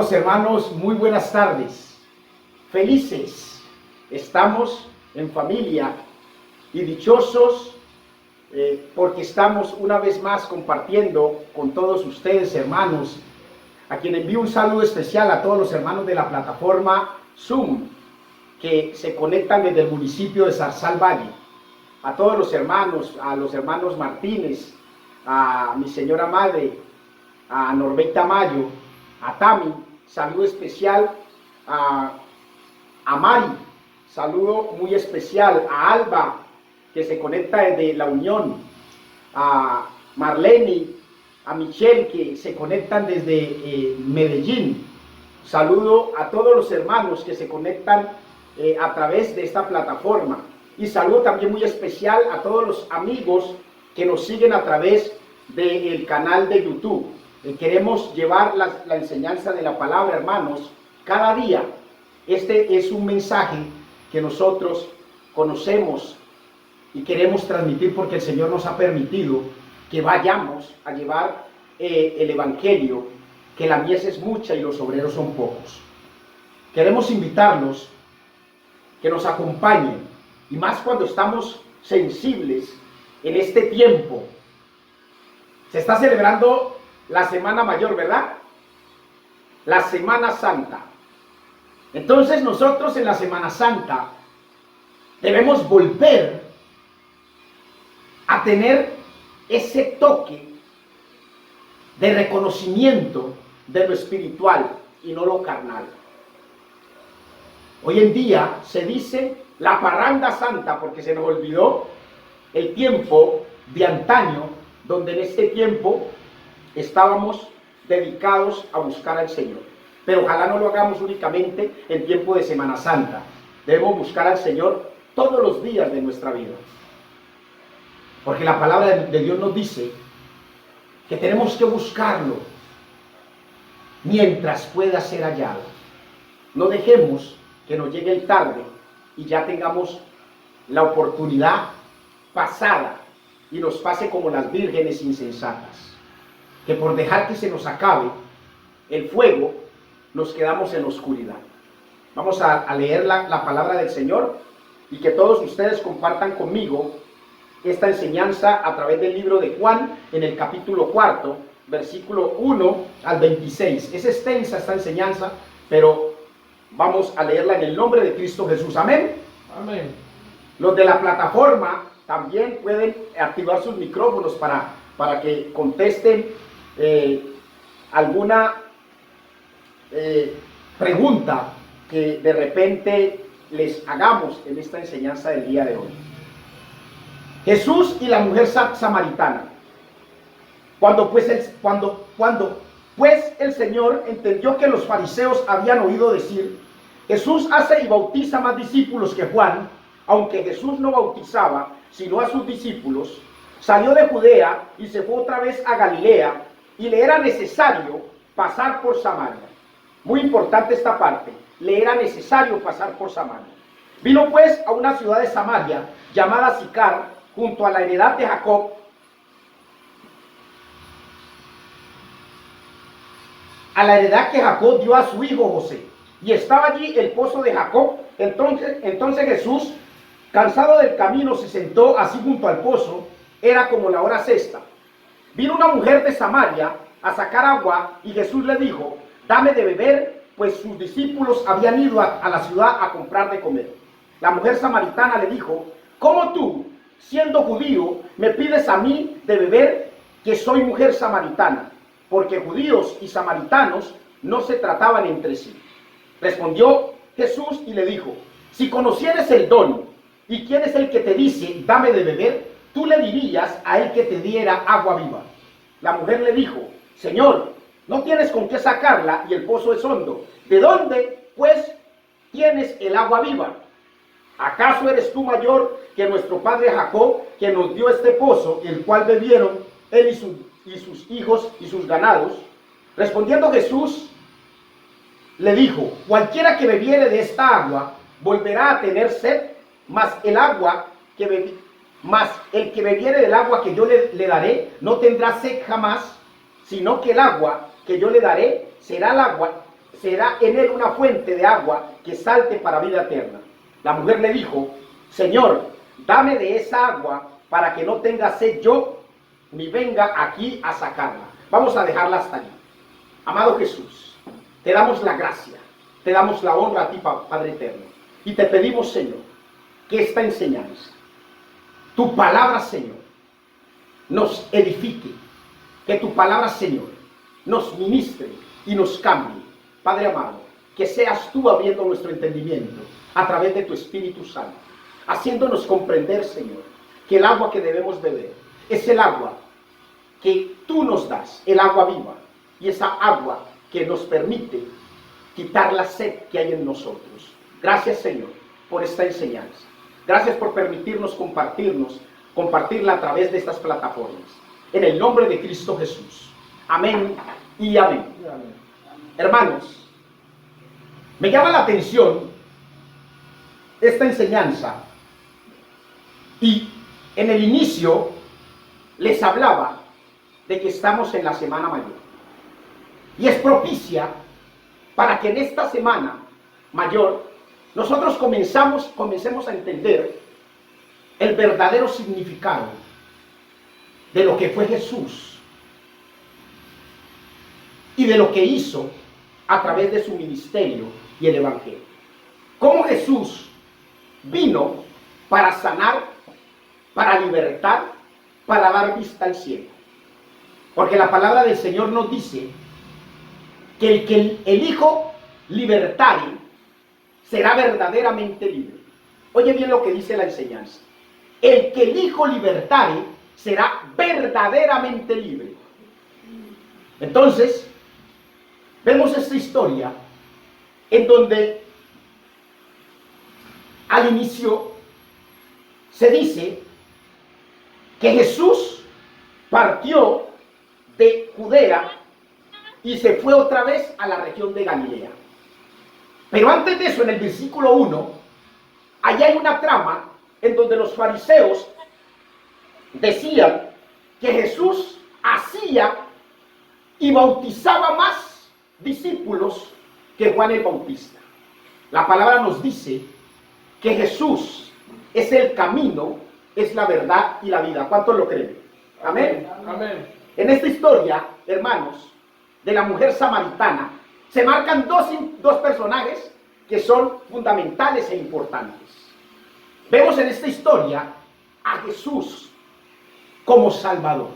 Amados hermanos, muy buenas tardes. Felices estamos en familia y dichosos porque estamos una vez más compartiendo con todos ustedes, hermanos, a quien envío un saludo especial a todos los hermanos de la plataforma Zoom que se conectan desde el municipio de Zarzal Valle, a todos los hermanos, a los hermanos Martínez, a mi señora madre, a Norberta Mayo, a Tami, saludo especial a Mari, saludo muy especial a Alba, que se conecta desde La Unión, a Marlene, a Michelle, que se conectan desde Medellín. Saludo a todos los hermanos que se conectan a través de esta plataforma, y saludo también muy especial a todos los amigos que nos siguen a través del canal de YouTube. Queremos llevar la enseñanza de la palabra, hermanos, cada día. Este es un mensaje que nosotros conocemos y queremos transmitir porque el Señor nos ha permitido que vayamos a llevar el Evangelio, que la mies es mucha y los obreros son pocos. Queremos invitarlos que nos acompañen, y más cuando estamos sensibles en este tiempo. Se está celebrando la Semana Mayor, ¿verdad? La Semana Santa. Entonces nosotros en la Semana Santa debemos volver a tener ese toque de reconocimiento de lo espiritual y no lo carnal. Hoy en día se dice la parranda santa porque se nos olvidó el tiempo de antaño, donde en este tiempo estábamos dedicados a buscar al Señor. Pero ojalá no lo hagamos únicamente en tiempo de Semana Santa. Debemos buscar al Señor todos los días de nuestra vida. Porque la palabra de Dios nos dice que tenemos que buscarlo mientras pueda ser hallado. No dejemos que nos llegue el tarde y ya tengamos la oportunidad pasada y nos pase como las vírgenes insensatas, que por dejar que se nos acabe el fuego, nos quedamos en la oscuridad. Vamos a leer la palabra del Señor y que todos ustedes compartan conmigo esta enseñanza a través del libro de Juan, en el capítulo 4, versículo 1 al 26. Es extensa esta enseñanza, pero vamos a leerla en el nombre de Cristo Jesús. Amén. Amén. Los de la plataforma también pueden activar sus micrófonos para que contesten alguna pregunta que de repente les hagamos en esta enseñanza del día de hoy. Jesús y la mujer samaritana. Cuando pues el Señor entendió que los fariseos habían oído decir: Jesús hace y bautiza más discípulos que Juan, aunque Jesús no bautizaba sino a sus discípulos, salió de Judea y se fue otra vez a Galilea, y le era necesario pasar por Samaria. Muy importante esta parte, le era necesario pasar por Samaria. Vino pues a una ciudad de Samaria llamada Sicar, junto a la heredad de Jacob, a la heredad que Jacob dio a su hijo José. Y estaba allí el pozo de Jacob. Entonces Jesús, cansado del camino, se sentó así junto al pozo. Era como la hora sexta. Vino una mujer de Samaria a sacar agua, y Jesús le dijo: dame de beber, pues sus discípulos habían ido a la ciudad a comprar de comer. La mujer samaritana le dijo: ¿cómo tú, siendo judío, me pides a mí de beber, que soy mujer samaritana? Porque judíos y samaritanos no se trataban entre sí. Respondió Jesús y le dijo: si conocieres el don y quién es el que te dice dame de beber, tú le dirías a él que te diera agua viva. La mujer le dijo: Señor, no tienes con qué sacarla y el pozo es hondo. ¿De dónde, pues, tienes el agua viva? ¿Acaso eres tú mayor que nuestro padre Jacob, que nos dio este pozo, el cual bebieron él y sus hijos y sus ganados? Respondiendo Jesús le dijo: cualquiera que bebiere de esta agua volverá a tener sed, mas el que bebiere del agua que yo le daré no tendrá sed jamás, sino que el agua que yo le daré será el agua será en él una fuente de agua que salte para vida eterna. La mujer le dijo, Señor, dame de esa agua para que no tenga sed yo, ni venga aquí a sacarla. Vamos a dejarla hasta allí. Amado Jesús, te damos la gracia, te damos la honra a ti, Padre eterno, y te pedimos, Señor, que esta enseñanza, tu palabra, Señor, nos edifique, que tu palabra, Señor, nos ministre y nos cambie. Padre amado, que seas tú abriendo nuestro entendimiento a través de tu Espíritu Santo, haciéndonos comprender, Señor, que el agua que debemos beber es el agua que tú nos das, el agua viva, y esa agua que nos permite quitar la sed que hay en nosotros. Gracias, Señor, por esta enseñanza. Gracias por permitirnos compartirla a través de estas plataformas. En el nombre de Cristo Jesús. Amén y amén. Amén. Hermanos, me llama la atención esta enseñanza, y en el inicio les hablaba de que estamos en la Semana Mayor, y es propicia para que en esta Semana Mayor nosotros comencemos a entender el verdadero significado de lo que fue Jesús y de lo que hizo a través de su ministerio y el Evangelio. Cómo Jesús vino para sanar, para libertar, para dar vista al cielo. Porque la palabra del Señor nos dice que el Hijo libertare será verdaderamente libre. Oye bien lo que dice la enseñanza. El que el Hijo libertare será verdaderamente libre. Entonces, vemos esta historia en donde al inicio se dice que Jesús partió de Judea y se fue otra vez a la región de Galilea. Pero antes de eso, en el versículo 1, allá hay una trama en donde los fariseos decían que Jesús hacía y bautizaba más discípulos que Juan el Bautista. La palabra nos dice que Jesús es el camino, es la verdad y la vida. ¿Cuántos lo creen? Amén. Amén. En esta historia, hermanos, de la mujer samaritana, se marcan dos personajes que son fundamentales e importantes. Vemos en esta historia a Jesús como Salvador.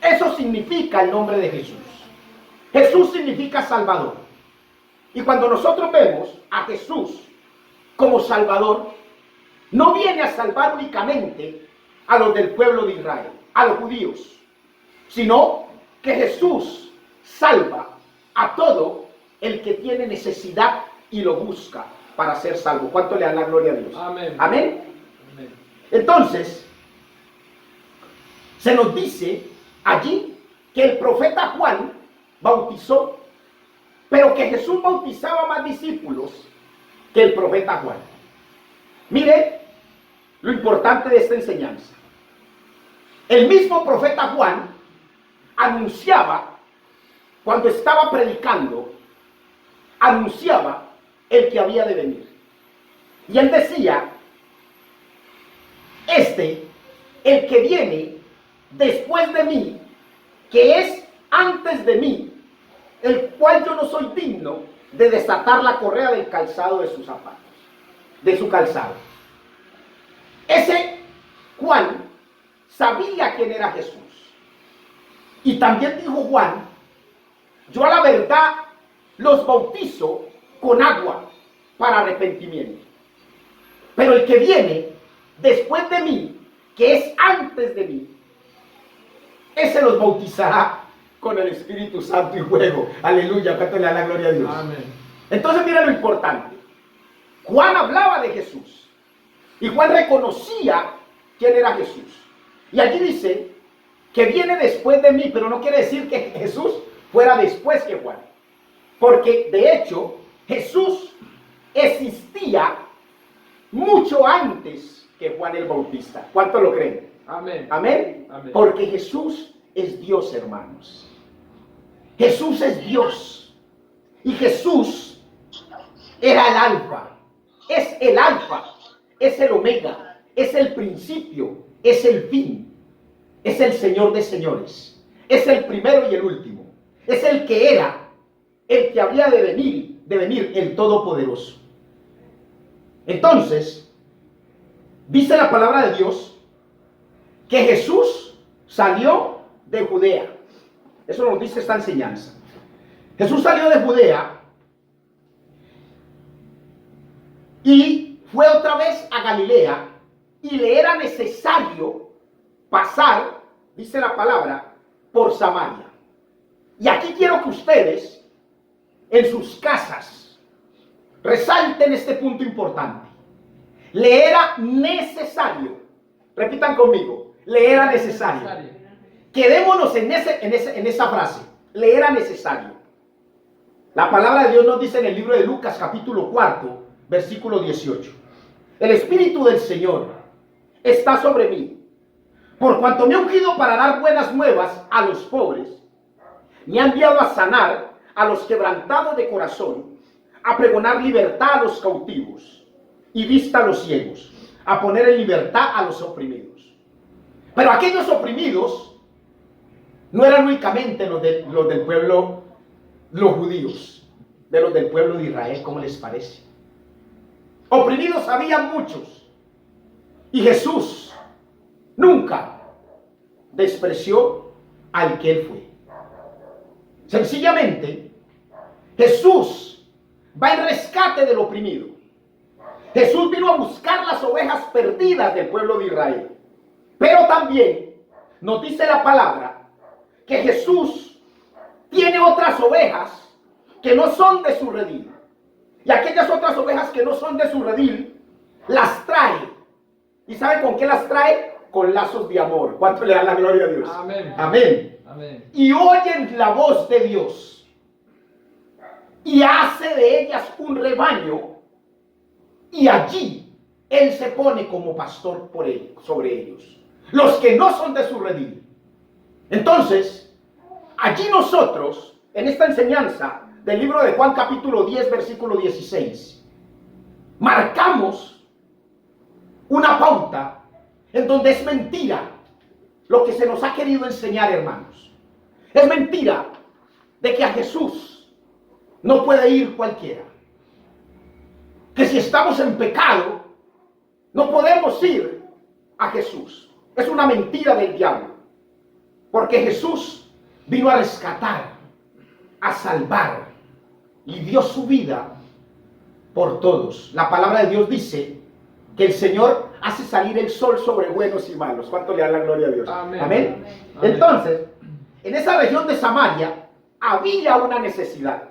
Eso significa el nombre de Jesús. Jesús significa Salvador. Y cuando nosotros vemos a Jesús como Salvador, no viene a salvar únicamente a los del pueblo de Israel, a los judíos, sino que Jesús salva a todo el que tiene necesidad y lo busca para ser salvo. ¿Cuánto le dan la gloria a Dios? Amén. Amén. Amén. Entonces, se nos dice allí que el profeta Juan bautizó, pero que Jesús bautizaba más discípulos que el profeta Juan. Mire lo importante de esta enseñanza. El mismo profeta Juan anunciaba, cuando estaba predicando, anunciaba el que había de venir. Y él decía, el que viene después de mí, que es antes de mí, el cual yo no soy digno de desatar la correa del calzado de sus zapatos, de su calzado. Ese Juan sabía quién era Jesús. Y también dijo Juan, yo a la verdad los bautizo con agua para arrepentimiento. Pero el que viene después de mí, que es antes de mí, ese los bautizará con el Espíritu Santo y fuego. Aleluya, cuánto le da la gloria a Dios. Amén. Entonces mira lo importante. Juan hablaba de Jesús y Juan reconocía quién era Jesús. Y allí dice que viene después de mí, pero no quiere decir que Jesús fuera después que Juan. Porque de hecho Jesús existía mucho antes que Juan el Bautista. ¿Cuánto lo creen? Amén. Amén. Amén. Porque Jesús es Dios, hermanos. Jesús es Dios. Y Jesús era el alfa, es el omega, es el principio, es el fin, es el Señor de señores, es el primero y el último, es el que era, el que habría de venir el Todopoderoso. Entonces, dice la palabra de Dios que Jesús salió de Judea. Eso nos dice esta enseñanza. Jesús salió de Judea y fue otra vez a Galilea, y le era necesario pasar, dice la palabra, por Samaria. Y aquí quiero que ustedes, en sus casas, resalten este punto importante. Le era necesario, repitan conmigo, le era necesario. Quedémonos en esa frase, le era necesario. La palabra de Dios nos dice en el libro de Lucas, capítulo 4, versículo 18. El Espíritu del Señor está sobre mí, por cuanto me ha ungido para dar buenas nuevas a los pobres. Me ha enviado a sanar a los quebrantados de corazón, a pregonar libertad a los cautivos y vista a los ciegos, a poner en libertad a los oprimidos. Pero aquellos oprimidos no eran únicamente los del pueblo, los judíos, de los del pueblo de Israel. ¿Cómo les parece? Oprimidos había muchos, y Jesús nunca despreció al que él fue. Sencillamente, Jesús va en rescate del oprimido. Jesús vino a buscar las ovejas perdidas del pueblo de Israel. Pero también nos dice la palabra que Jesús tiene otras ovejas que no son de su redil. Y aquellas otras ovejas que no son de su redil, las trae. ¿Y saben con qué las trae? Con lazos de amor. ¿Cuánto le dan la gloria a Dios? Amén. Amén. Amén. Y oyen la voz de Dios, y hace de ellas un rebaño, y allí Él se pone como pastor sobre ellos, los que no son de su redil. Entonces, allí nosotros, en esta enseñanza del libro de Juan capítulo 10, versículo 16, marcamos una pauta en donde es mentira lo que se nos ha querido enseñar, hermanos. Es mentira de que a Jesús no puede ir cualquiera. Que si estamos en pecado, no podemos ir a Jesús. Es una mentira del diablo. Porque Jesús vino a rescatar, a salvar, y dio su vida por todos. La palabra de Dios dice que el Señor hace salir el sol sobre buenos y malos. ¿Cuánto le da la gloria a Dios? Amén. Amén. Amén. Entonces, en esa región de Samaria había una necesidad.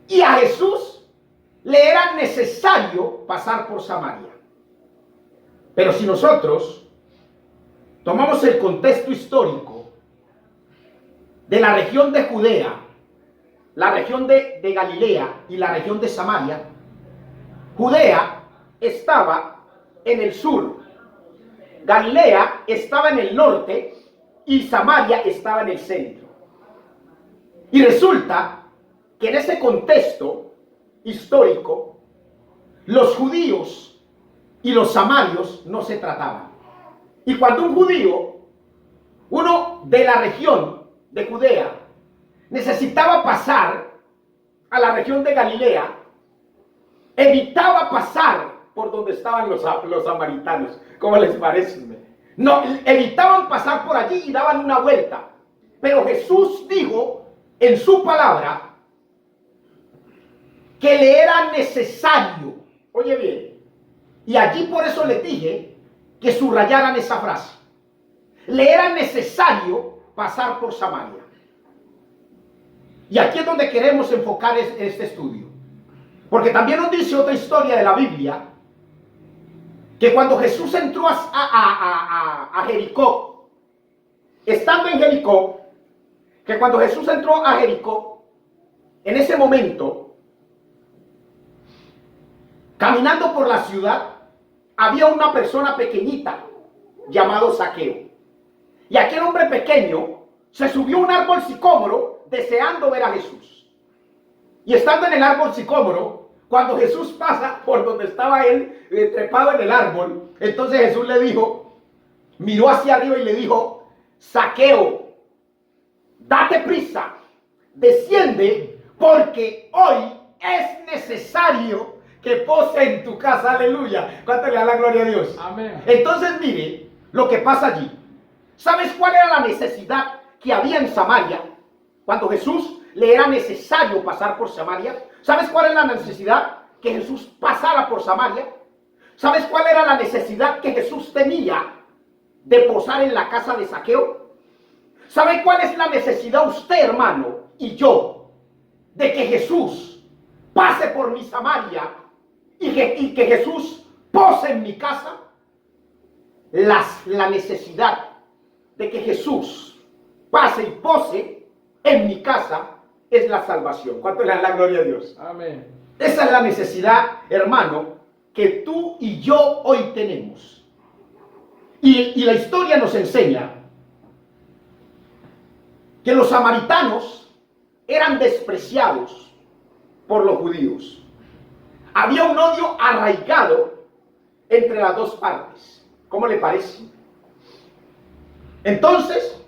Y a Jesús le era necesario pasar por Samaria. Pero si nosotros tomamos el contexto histórico de la región de Judea, la región de Galilea y la región de Samaria, Judea estaba en el sur, Galilea estaba en el norte y Samaria estaba en el centro. Y resulta que en ese contexto histórico, los judíos y los samarios no se trataban. Y cuando un judío, uno de la región de Judea, necesitaba pasar a la región de Galilea, evitaba pasar por donde estaban los samaritanos. ¿Cómo les parece? No, evitaban pasar por allí y daban una vuelta. Pero Jesús dijo en su palabra que le era necesario. Oye bien, y allí por eso les dije que subrayaran esa frase. Le era necesario pasar por Samaria. Y aquí es donde queremos enfocar este estudio. Porque también nos dice otra historia de la Biblia, que cuando Jesús entró a Jericó, estando en Jericó, que cuando Jesús entró a Jericó, en ese momento, caminando por la ciudad, había una persona pequeñita llamado Zaqueo. Y aquel hombre pequeño se subió a un árbol sicómoro deseando ver a Jesús. Y estando en el árbol sicómoro, cuando Jesús pasa por donde estaba él, trepado en el árbol, entonces Jesús le dijo, miró hacia arriba y le dijo, Zaqueo, date prisa, desciende, porque hoy es necesario que pose en tu casa. Aleluya. ¿Cuánto le da la gloria a Dios? Amén. Entonces mire lo que pasa allí. ¿Sabes cuál era la necesidad que había en Samaria? Cuando Jesús le era necesario pasar por Samaria. ¿Sabes cuál era la necesidad? Que Jesús pasara por Samaria. ¿Sabes cuál era la necesidad que Jesús tenía de posar en la casa de Zaqueo? ¿Sabe cuál es la necesidad usted, hermano, y yo, de que Jesús pase por mi Samaria y que Jesús pose en mi casa? La necesidad de que Jesús pase y pose en mi casa es la salvación. ¿Cuánto le da la gloria a Dios? Amén. Esa es la necesidad, hermano, que tú y yo hoy tenemos. Y la historia nos enseña que los samaritanos eran despreciados por los judíos. Había un odio arraigado entre las dos partes. ¿Cómo le parece? Entonces,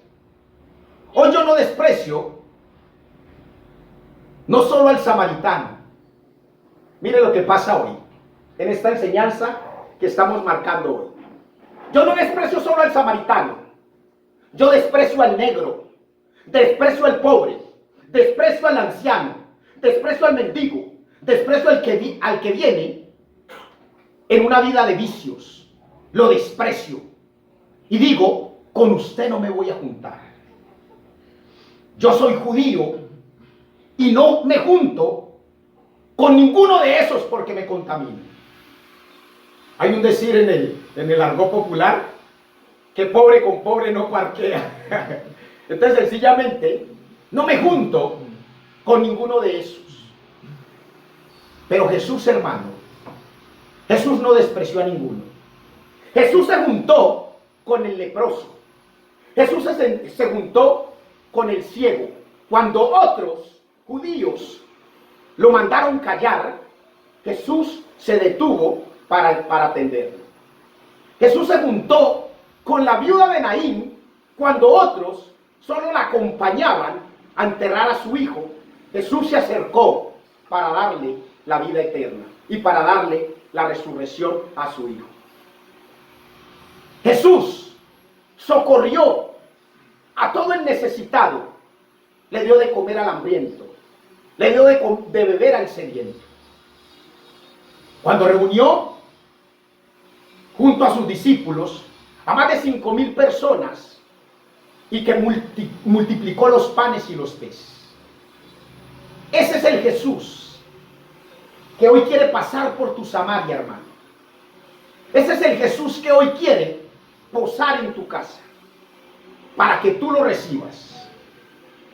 hoy yo no desprecio no solo al samaritano. Mire lo que pasa hoy, en esta enseñanza que estamos marcando hoy. Yo no desprecio solo al samaritano. Yo desprecio al negro, desprecio al pobre, desprecio al anciano, desprecio al mendigo, desprecio al que viene en una vida de vicios. Lo desprecio. Y digo, con usted no me voy a juntar. Yo soy judío y no me junto con ninguno de esos porque me contamina. Hay un decir en el argot popular que pobre con pobre no parquea. Entonces sencillamente no me junto con ninguno de esos. Pero Jesús, hermano, Jesús no despreció a ninguno. Jesús se juntó con el leproso. Jesús se juntó con el ciego. Cuando otros judíos lo mandaron callar, Jesús se detuvo para atenderlo. Jesús se juntó con la viuda de Naín cuando otros solo la acompañaban a enterrar a su hijo. Jesús se acercó para darle la vida eterna y para darle la resurrección a su hijo. Jesús socorrió a todo el necesitado, le dio de comer al hambriento, le dio de beber al sediento. Cuando reunió junto a sus discípulos a más de 5,000 personas y que multiplicó los panes y los peces. Ese es el Jesús que hoy quiere pasar por tu Samaria, hermano. Ese es el Jesús que hoy quiere posar en tu casa para que tú lo recibas.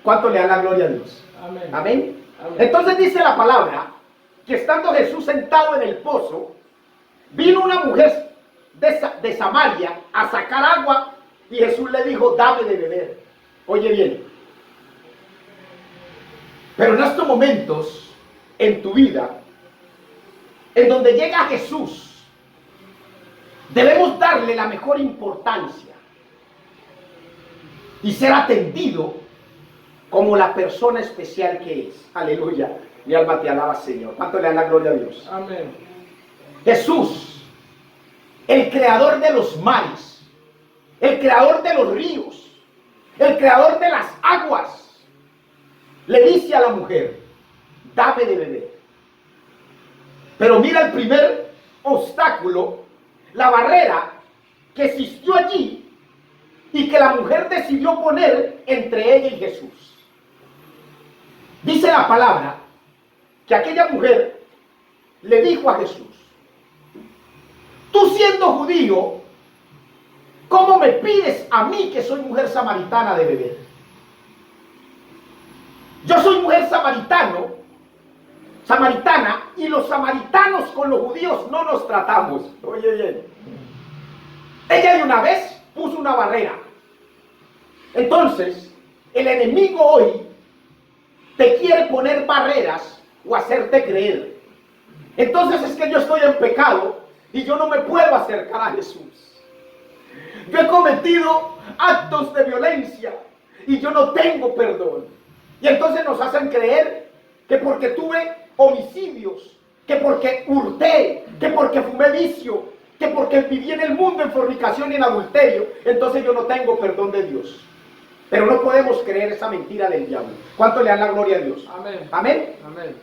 ¿Cuánto le da la gloria a Dios? Amén. Amén. Amén. Entonces dice la palabra que estando Jesús sentado en el pozo, vino una mujer de Samaria a sacar agua y Jesús le dijo, dame de beber. Oye bien, pero en estos momentos en tu vida, en donde llega Jesús, debemos darle la mejor importancia y ser atendido como la persona especial que es. Aleluya. Mi alma te alaba, Señor. ¿Cuánto le da la gloria a Dios? Amén. Jesús, el creador de los mares, el creador de los ríos, el creador de las aguas, le dice a la mujer, dame de beber. Pero mira el primer obstáculo, la barrera que existió allí y que la mujer decidió poner entre ella y Jesús. Dice la palabra que aquella mujer le dijo a Jesús, tú siendo judío, ¿cómo me pides a mí que soy mujer samaritana de beber? Yo soy mujer samaritana, y los samaritanos con los judíos no nos tratamos. Oye bien, ella de una vez puso una barrera. Entonces, el enemigo hoy te quiere poner barreras o hacerte creer. Entonces es que yo estoy en pecado y yo no me puedo acercar a Jesús. Yo he cometido actos de violencia y yo no tengo perdón. Y entonces nos hacen creer que porque tuve homicidios, que porque hurté, que porque fumé vicio, que porque viví en el mundo en fornicación y en adulterio, entonces yo no tengo perdón de Dios. Pero no podemos creer esa mentira del diablo. ¿Cuánto le dan la gloria a Dios? Amén. Amén. Amén.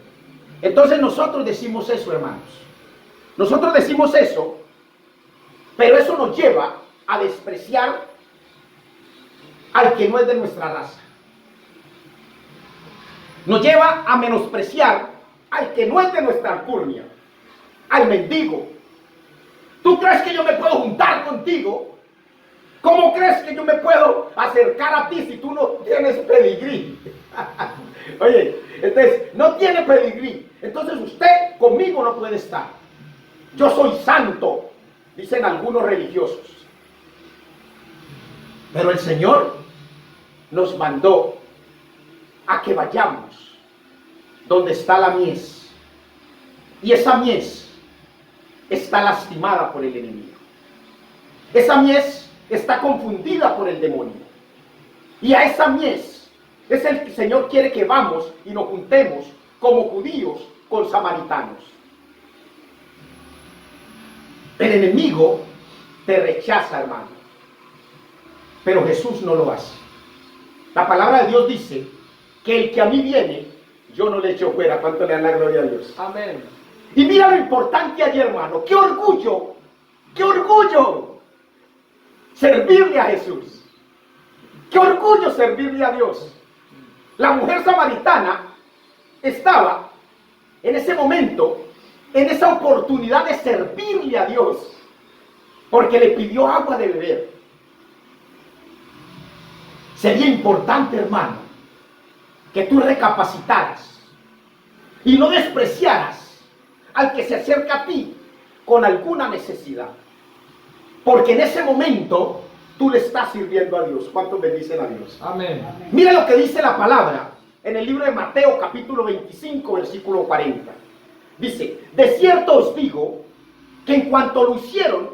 Entonces nosotros decimos eso, hermanos. Nosotros decimos eso, pero eso nos lleva a despreciar al que no es de nuestra raza. Nos lleva a menospreciar al que no es de nuestra alcurnia, al mendigo. ¿Tú crees que yo me puedo juntar contigo? ¿Cómo crees que yo me puedo acercar a ti si tú no tienes pedigrí? Oye, entonces, no tiene pedigrí. Entonces usted conmigo no puede estar. Yo soy santo, dicen algunos religiosos. Pero el Señor nos mandó a que vayamos donde está la mies. Y esa mies está lastimada por el enemigo. Esa mies está confundida por el demonio. Y a esa mies es el que el Señor quiere que vamos y nos juntemos como judíos con samaritanos. El enemigo te rechaza, hermano. Pero Jesús no lo hace. La palabra de Dios dice que el que a mí viene, yo no le echo fuera. ¿Cuánto le dan la gloria a Dios? Amén. Y mira lo importante allí, hermano. ¡Qué orgullo! ¡Qué orgullo! Servirle a Jesús. ¡Qué orgullo servirle a Dios! La mujer samaritana estaba en ese momento, en esa oportunidad de servirle a Dios, porque le pidió agua de beber. Sería importante, hermano, que tú recapacitaras y no despreciaras al que se acerca a ti con alguna necesidad, porque en ese momento tú le estás sirviendo a Dios. ¿Cuántos bendicen a Dios? Amén. Mira lo que dice la palabra en el libro de Mateo capítulo 25 versículo 40. Dice: de cierto os digo que en cuanto lo hicieron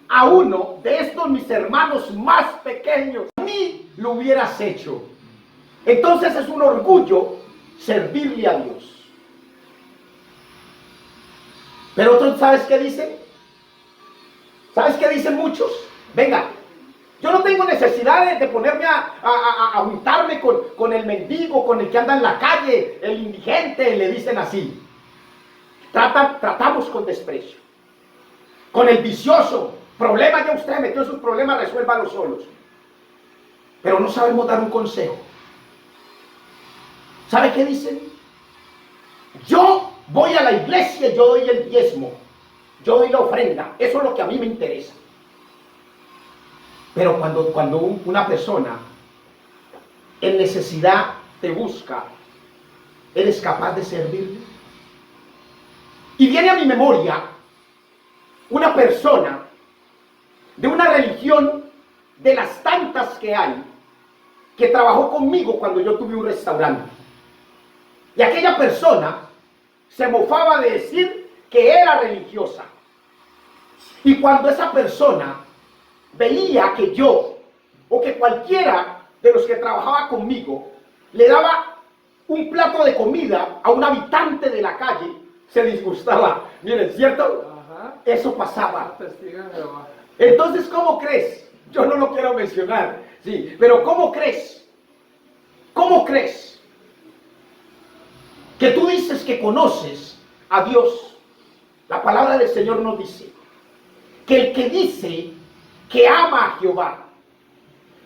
a uno de estos mis hermanos más pequeños, a mí lo hubieras hecho. Entonces es un orgullo servirle a Dios. Pero otros, ¿sabes qué dicen? ¿Sabes qué dicen muchos? Venga, yo no tengo necesidad de ponerme a juntarme con el mendigo, con el que anda en la calle, el indigente, le dicen así. Tratamos con desprecio. Con el vicioso, problema ya usted metió sus problemas, resuélvalos solos. Pero no sabemos dar un consejo. ¿Sabe qué dicen? Yo voy a la iglesia, yo doy el diezmo, yo doy la ofrenda, eso es lo que a mí me interesa. Pero cuando una persona en necesidad te busca, ¿eres capaz de servirle? Y viene a mi memoria una persona de una religión de las tantas que hay, que trabajó conmigo cuando yo tuve un restaurante. Y aquella persona se mofaba de decir que era religiosa. Y cuando esa persona veía que yo, o que cualquiera de los que trabajaba conmigo, le daba un plato de comida a un habitante de la calle, se disgustaba. Miren, ¿cierto? Ajá. Eso pasaba. Testigo de Jehová. Entonces, ¿cómo crees? Yo no lo quiero mencionar, sí, pero ¿cómo crees? ¿Cómo crees que tú dices que conoces a Dios? La palabra del Señor nos dice que el que dice que ama a Jehová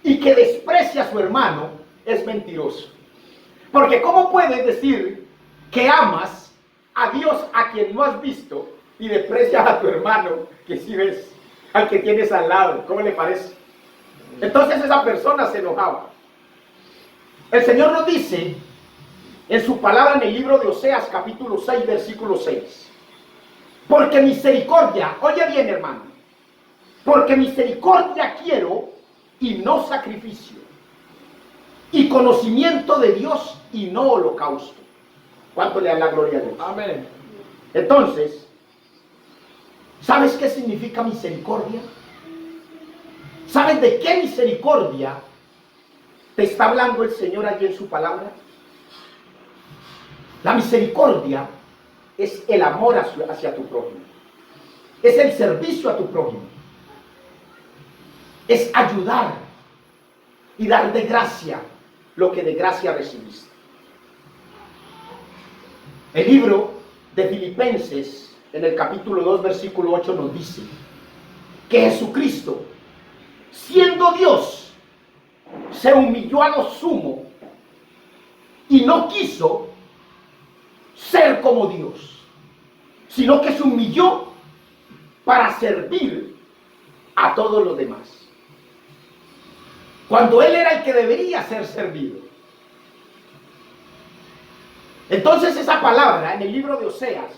y que desprecia a su hermano es mentiroso. Porque ¿cómo puedes decir que amas a Dios a quien no has visto y desprecias a tu hermano que sí ves, al que tienes al lado? ¿Cómo le parece? Entonces esa persona se enojaba. El Señor nos dice en su palabra en el libro de Oseas capítulo 6 versículo 6: porque misericordia, oye bien, hermano, porque misericordia quiero y no sacrificio, y conocimiento de Dios y no holocausto. ¿Cuánto le dan la gloria a Dios? Amén. Entonces, ¿sabes qué significa misericordia? ¿Sabes de qué misericordia te está hablando el Señor allí en su palabra? La misericordia es el amor hacia tu prójimo. Es el servicio a tu prójimo. Es ayudar y dar de gracia lo que de gracia recibiste. El libro de Filipenses, en el capítulo 2, versículo 8, nos dice que Jesucristo, siendo Dios, se humilló a lo sumo y no quiso ser como Dios, sino que se humilló para servir a todos los demás. Cuando Él era el que debería ser servido. Entonces esa palabra en el libro de Oseas,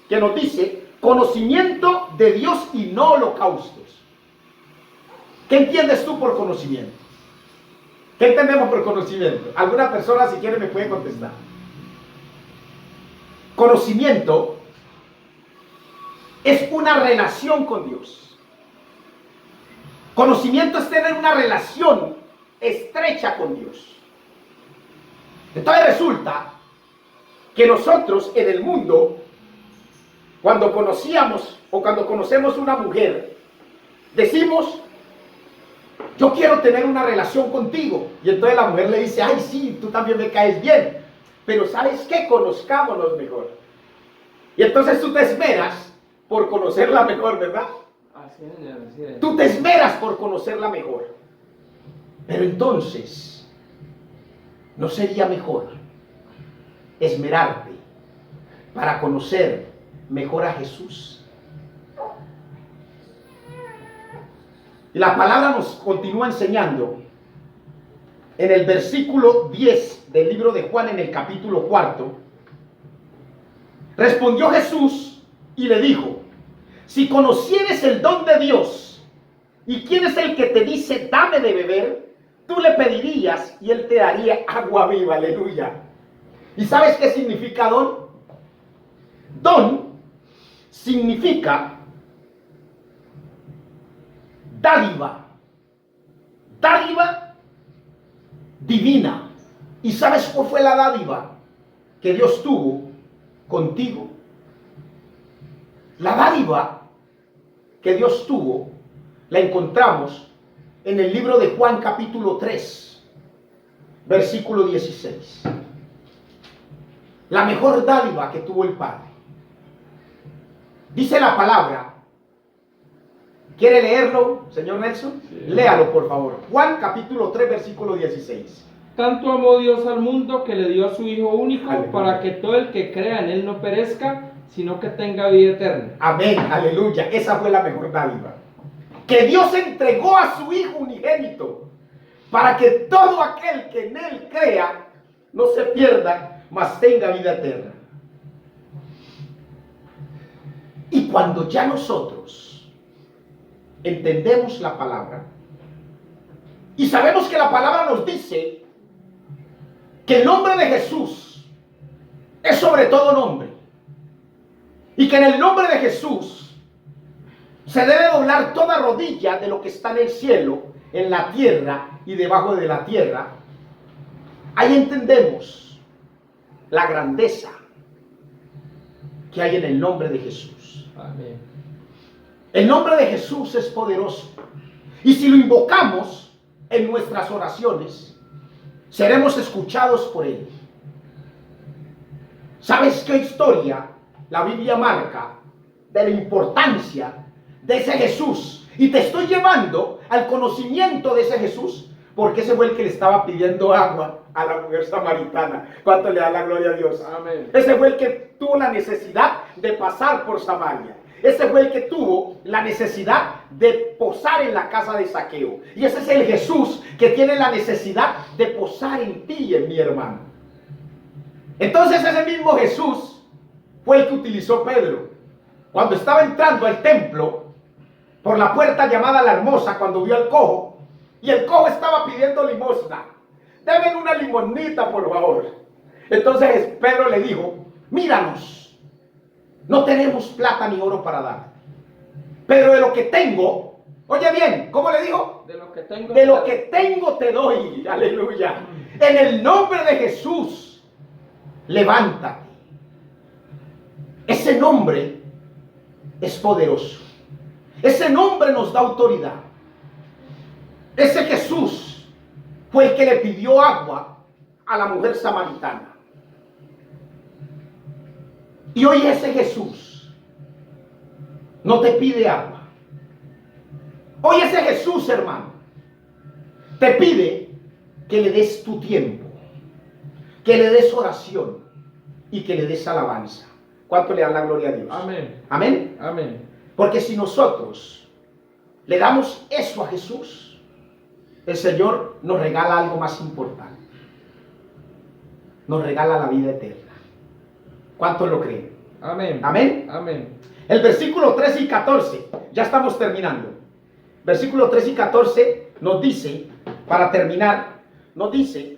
que nos dice conocimiento de Dios y no holocaustos. ¿Qué entiendes tú por conocimiento? ¿Qué entendemos por conocimiento? Alguna persona, si quiere, me puede contestar. Conocimiento es una relación con Dios. Conocimiento es tener una relación estrecha con Dios. Entonces resulta que nosotros en el mundo, cuando conocíamos o cuando conocemos una mujer, decimos: yo quiero tener una relación contigo. Y entonces la mujer le dice: ay, sí, tú también me caes bien, pero ¿sabes qué? Conozcámonos mejor. Y entonces tú te esmeras por conocerla mejor, ¿verdad? Así es. Tú te esmeras por conocerla mejor. Pero entonces, ¿no sería mejor esmerarte para conocer mejor a Jesús? Y la palabra nos continúa enseñando en el versículo 10 del libro de Juan, en el capítulo 4. Respondió Jesús y le dijo: si conocieres el don de Dios y quién es el que te dice dame de beber, tú le pedirías y él te daría agua viva. Aleluya. ¿Y sabes qué significa don? Don significa dádiva. Dádiva divina. ¿Y sabes cuál fue la dádiva que Dios tuvo contigo? La dádiva que Dios tuvo la encontramos en el libro de Juan capítulo 3, versículo 16. La mejor dádiva que tuvo el Padre. Dice la palabra. ¿Quiere leerlo, señor Nelson? Sí. Léalo, por favor. Juan capítulo 3, versículo 16. Tanto amó Dios al mundo que le dio a su Hijo único, aleluya, para que todo el que crea en Él no perezca, sino que tenga vida eterna. Amén, aleluya. Esa fue la mejor dádiva. Que Dios entregó a su Hijo unigénito, para que todo aquel que en Él crea no se pierda, mas tenga vida eterna. Y cuando ya nosotros entendemos la palabra y sabemos que la palabra nos dice que el nombre de Jesús es sobre todo nombre, y que en el nombre de Jesús se debe doblar toda rodilla de lo que está en el cielo, en la tierra y debajo de la tierra, ahí entendemos la grandeza que hay en el nombre de Jesús. Amén. El nombre de Jesús es poderoso, y si lo invocamos en nuestras oraciones, seremos escuchados por Él. ¿Sabes qué historia la Biblia marca de la importancia de ese Jesús? Y te estoy llevando al conocimiento de ese Jesús, porque ese fue el que le estaba pidiendo agua a la mujer samaritana. ¿Cuánto le da la gloria a Dios? Amén. Ese fue el que tuvo la necesidad de pasar por Samaria. Ese fue el que tuvo la necesidad de posar en la casa de Zaqueo. Y ese es el Jesús que tiene la necesidad de posar en ti y en mi hermano. Entonces ese mismo Jesús fue el que utilizó Pedro cuando estaba entrando al templo por la puerta llamada la Hermosa, cuando vio al cojo, y el cojo estaba pidiendo limosna. Deme una limonita, por favor. Entonces Pedro le dijo: míranos, no tenemos plata ni oro para dar, pero de lo que tengo, oye bien, ¿cómo le digo? De lo que tengo, De lo que tengo te doy, aleluya. En el nombre de Jesús, levántate. Ese nombre es poderoso. Ese nombre nos da autoridad. Ese Jesús fue el que le pidió agua a la mujer samaritana. Y hoy ese Jesús no te pide agua. Hoy ese Jesús, hermano, te pide que le des tu tiempo, que le des oración y que le des alabanza. ¿Cuánto le dan la gloria a Dios? Amén. Amén. Amén. Porque si nosotros le damos eso a Jesús, el Señor nos regala algo más importante. Nos regala la vida eterna. ¿Cuántos lo creen? Amén. Amén. Amén. El versículo 13 y 14, ya estamos terminando. Versículo 13 y 14 nos dice, para terminar, nos dice,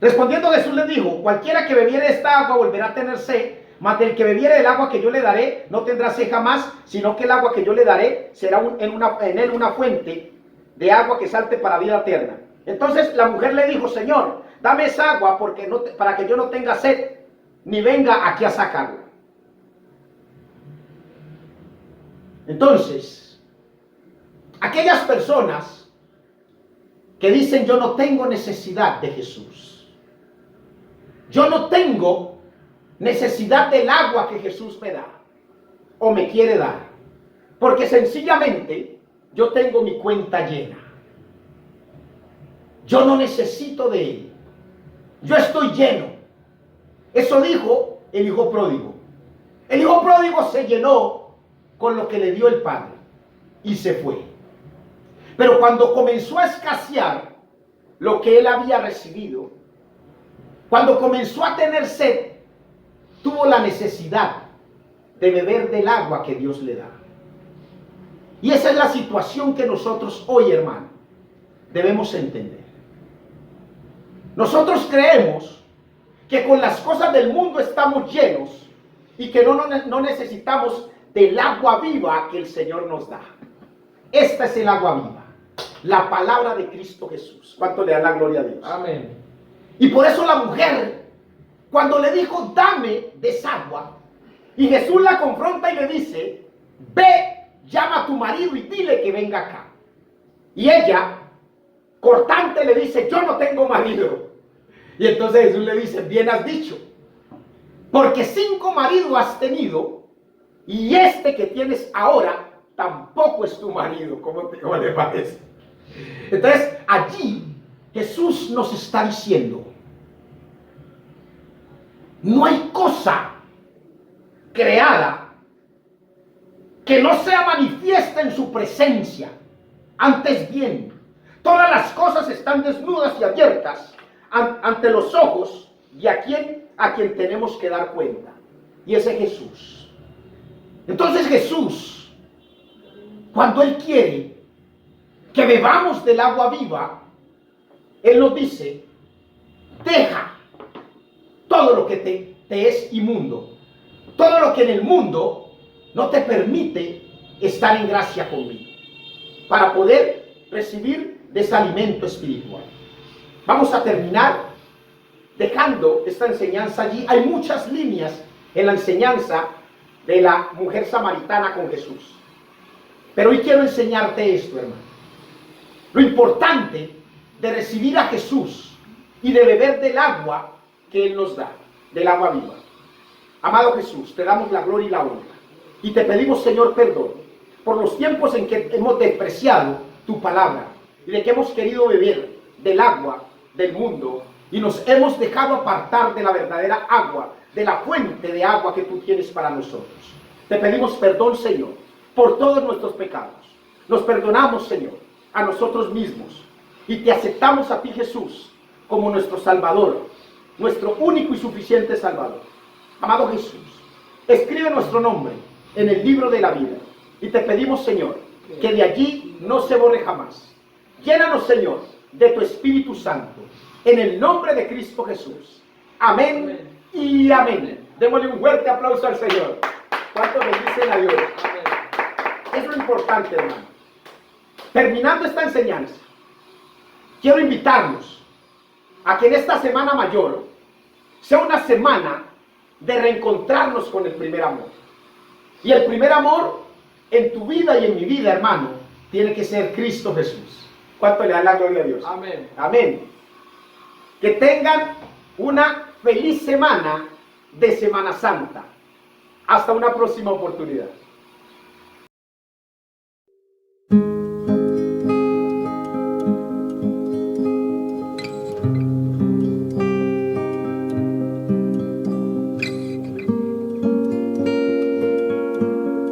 respondiendo Jesús les dijo, cualquiera que bebiere esta agua volverá a tener sed, mas del que bebiere del agua que yo le daré, no tendrá sed jamás, sino que el agua que yo le daré será en él una fuente de agua que salte para vida eterna. Entonces la mujer le dijo, Señor, dame esa agua para que yo no tenga sed, ni venga aquí a sacarla. Entonces, aquellas personas que dicen, yo no tengo necesidad de Jesús, yo no tengo necesidad del agua que Jesús me da o me quiere dar, porque sencillamente yo tengo mi cuenta llena, yo no necesito de Él, yo estoy lleno. Eso dijo el hijo pródigo. El hijo pródigo se llenó con lo que le dio el Padre y se fue. Pero cuando comenzó a escasear lo que él había recibido, cuando comenzó a tener sed, tuvo la necesidad de beber del agua que Dios le da. Y esa es la situación que nosotros hoy, hermano, debemos entender. Nosotros creemos que con las cosas del mundo estamos llenos y que no necesitamos del agua viva que el Señor nos da. Esta es el agua viva, la palabra de Cristo Jesús. ¿Cuánto le da la gloria a Dios? Amén. Y por eso la mujer, cuando le dijo, dame de esa agua, y Jesús la confronta y le dice, ve, llama a tu marido y dile que venga acá. Y ella, cortante, le dice, yo no tengo marido. Y entonces Jesús le dice, bien has dicho, porque 5 maridos has tenido, y este que tienes ahora tampoco es tu marido. ¿Cómo le parece? Entonces allí Jesús nos está diciendo, no hay cosa creada que no sea manifiesta en su presencia. Antes bien, todas las cosas están desnudas y abiertas ante los ojos de a quien tenemos que dar cuenta. Y ese es Jesús. Entonces Jesús, cuando Él quiere que bebamos del agua viva, Él nos dice, deja todo lo que te es inmundo, todo lo que en el mundo no te permite estar en gracia conmigo, para poder recibir de ese alimento espiritual. Vamos a terminar dejando esta enseñanza allí. Hay muchas líneas en la enseñanza de la mujer samaritana con Jesús, pero hoy quiero enseñarte esto, hermano. Lo importante de recibir a Jesús y de beber del agua que Él nos da, del agua viva. Amado Jesús, te damos la gloria y la honra, y te pedimos, Señor, perdón por los tiempos en que hemos despreciado tu palabra y de que hemos querido beber del agua del mundo y nos hemos dejado apartar de la verdadera agua, de la fuente de agua que tú tienes para nosotros. Te pedimos perdón, Señor, por todos nuestros pecados. Nos perdonamos, Señor, a nosotros mismos, y te aceptamos a ti, Jesús, como nuestro Salvador, nuestro único y suficiente Salvador. Amado Jesús, escribe nuestro nombre en el libro de la vida, y te pedimos, Señor, que de allí no se borre jamás. Llénanos, Señor, de tu Espíritu Santo, en el nombre de Cristo Jesús. Amén y amén. Démosle un fuerte aplauso al Señor. ¿Cuántos bendicen a Dios? Amén. Es lo importante, hermano. Terminando esta enseñanza, quiero invitarnos a que en esta semana mayor sea una semana de reencontrarnos con el primer amor. Y el primer amor en tu vida y en mi vida, hermano, tiene que ser Cristo Jesús. ¿Cuánto le dan la gloria a Dios? Amén. Amén. Que tengan una feliz semana de Semana Santa. Hasta una próxima oportunidad.